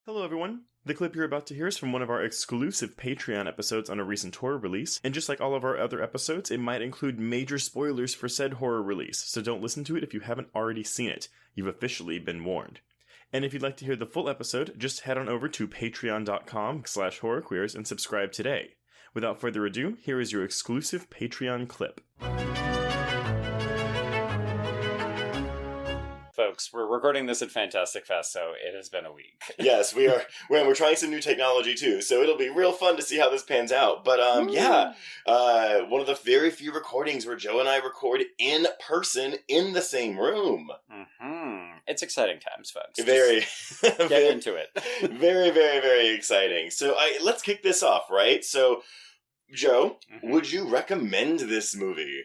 Hello everyone! The clip you're about to hear is from one of our exclusive Patreon episodes on a recent horror release, and just like all of our other episodes, it might include major spoilers for said horror release, so don't listen to it if you haven't already seen it. You've officially been warned. And if you'd like to hear the full episode, just head on over to patreon.com/horrorqueers and subscribe today. Without further ado, here is your exclusive Patreon clip. Folks, we're recording this at Fantastic Fest, so it has been a week. Yes, we are. We're trying some new technology too, so it'll be real fun to see how this pans out. But one of the very few recordings where Joe and I record in person in the same room. Mm-hmm. It's exciting times, folks. Very, get into it. Very, very, very exciting. So let's kick this off, right? So, Joe, would you recommend this movie?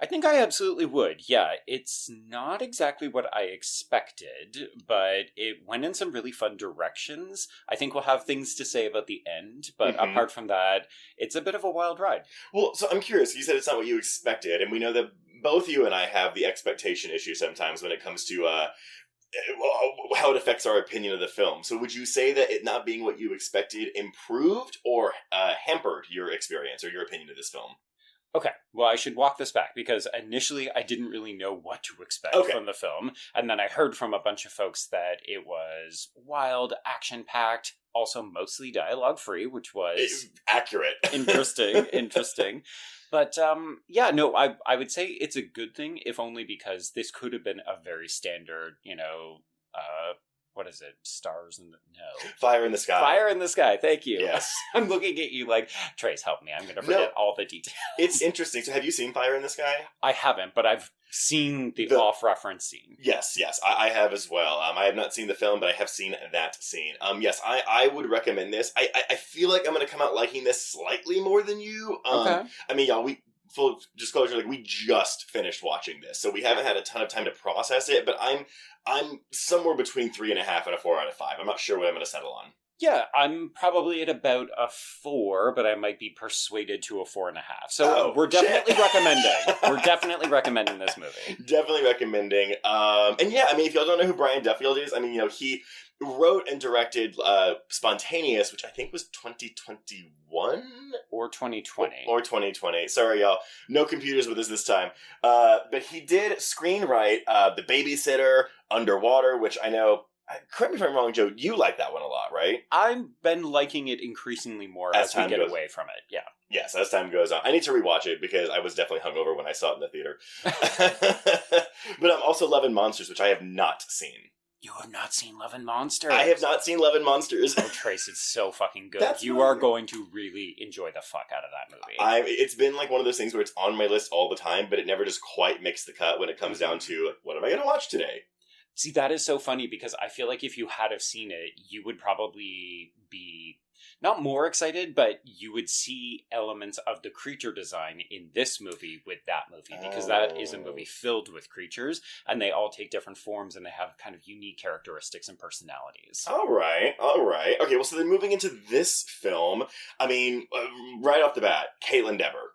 I think I absolutely would. Yeah, it's not exactly what I expected, but it went in some really fun directions. I think we'll have things to say about the end, but apart from that, it's a bit of a wild ride. Well, so I'm curious. You said it's not what you expected, and we know that both you and I have the expectation issue sometimes when it comes to how it affects our opinion of the film. So would you say that it not being what you expected improved or hampered your experience or your opinion of this film? Okay, well, I should walk this back, because initially I didn't really know what to expect from the film, and then I heard from a bunch of folks that it was wild, action-packed, also mostly dialogue-free, which was... accurate. Interesting. But, I would say it's a good thing, if only because this could have been a very standard, what is it? Stars in the... No. Fire in the Sky. Fire in the Sky, thank you. Yes. I'm looking at you like, Trace, help me. I'm going to forget all the details. It's interesting. So have you seen Fire in the Sky? I haven't, but I've seen the off-reference scene. Yes. I have as well. I have not seen the film, but I have seen that scene. Yes, I would recommend this. I feel like I'm going to come out liking this slightly more than you. Okay. I mean, y'all, full disclosure, we just finished watching this, so we haven't had a ton of time to process it, but I'm somewhere between 3.5 and a 4 out of 5. I'm not sure what I'm going to settle on. Yeah, I'm probably at about a 4, but I might be persuaded to a 4.5. So we're definitely recommending. We're definitely recommending this movie. Definitely recommending. And yeah, I mean, if y'all don't know who Brian Duffield is, I mean, he wrote and directed Spontaneous, which I think was 2021? Or 2020. Or 2020. Sorry, y'all. No computers with us this time. But he did screenwrite The Babysitter, Underwater, which I know... Correct me if I'm wrong, Joe, you like that one a lot, right? I've been liking it increasly more as we get away from it, yeah. Yes, as time goes on. I need to rewatch it because I was definitely hungover when I saw it in the theater. But I'm also Love and Monsters, which I have not seen. You have not seen Love and Monsters? I have not seen Love and Monsters. Oh, Trace, it's so fucking good. You are going to really enjoy the fuck out of that movie. It's been like one of those things where it's on my list all the time, but it never just quite makes the cut when it comes down to, what am I going to watch today? See, that is so funny because I feel like if you had have seen it, you would probably be not more excited, but you would see elements of the creature design in this movie with that movie, because that is a movie filled with creatures, and they all take different forms, and they have kind of unique characteristics and personalities. All right. Okay, well, so then moving into this film, I mean, right off the bat, Kaitlyn Dever.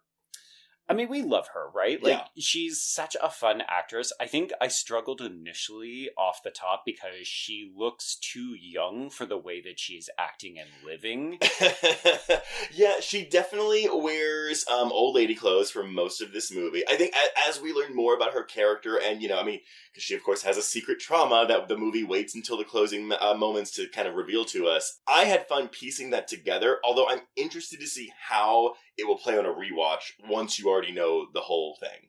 I mean, we love her, right? She's such a fun actress. I think I struggled initially off the top because she looks too young for the way that she's acting and living. Yeah, she definitely wears old lady clothes for most of this movie. I think as we learn more about her character, and, because she, of course, has a secret trauma that the movie waits until the closing moments to kind of reveal to us. I had fun piecing that together, although I'm interested to see how it will play on a rewatch once you already know the whole thing.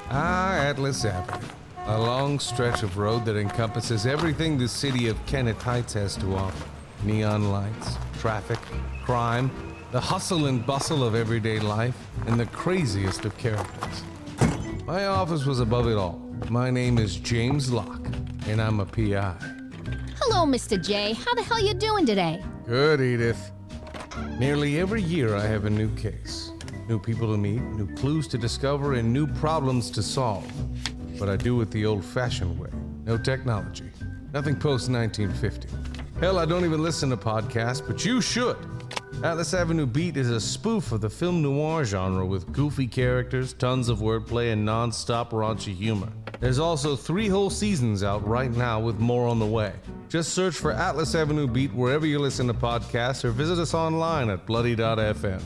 Atlas Avenue. A long stretch of road that encompasses everything the city of Kennett Heights has to offer. Neon lights, traffic, crime, the hustle and bustle of everyday life, and the craziest of characters. My office was above it all. My name is James Locke, and I'm a PI. Hello, Mr. J. How the hell you doing today? Good, Edith. Nearly every year I have a new case. New people to meet, new clues to discover, and new problems to solve. But I do it the old-fashioned way. No technology. Nothing post-1950. Hell, I don't even listen to podcasts, but you should. Atlas Avenue Beat is a spoof of the film noir genre with goofy characters, tons of wordplay, and non-stop raunchy humor. There's also 3 whole seasons out right now with more on the way. Just search for Atlas Avenue Beat wherever you listen to podcasts or visit us online at bloody.fm.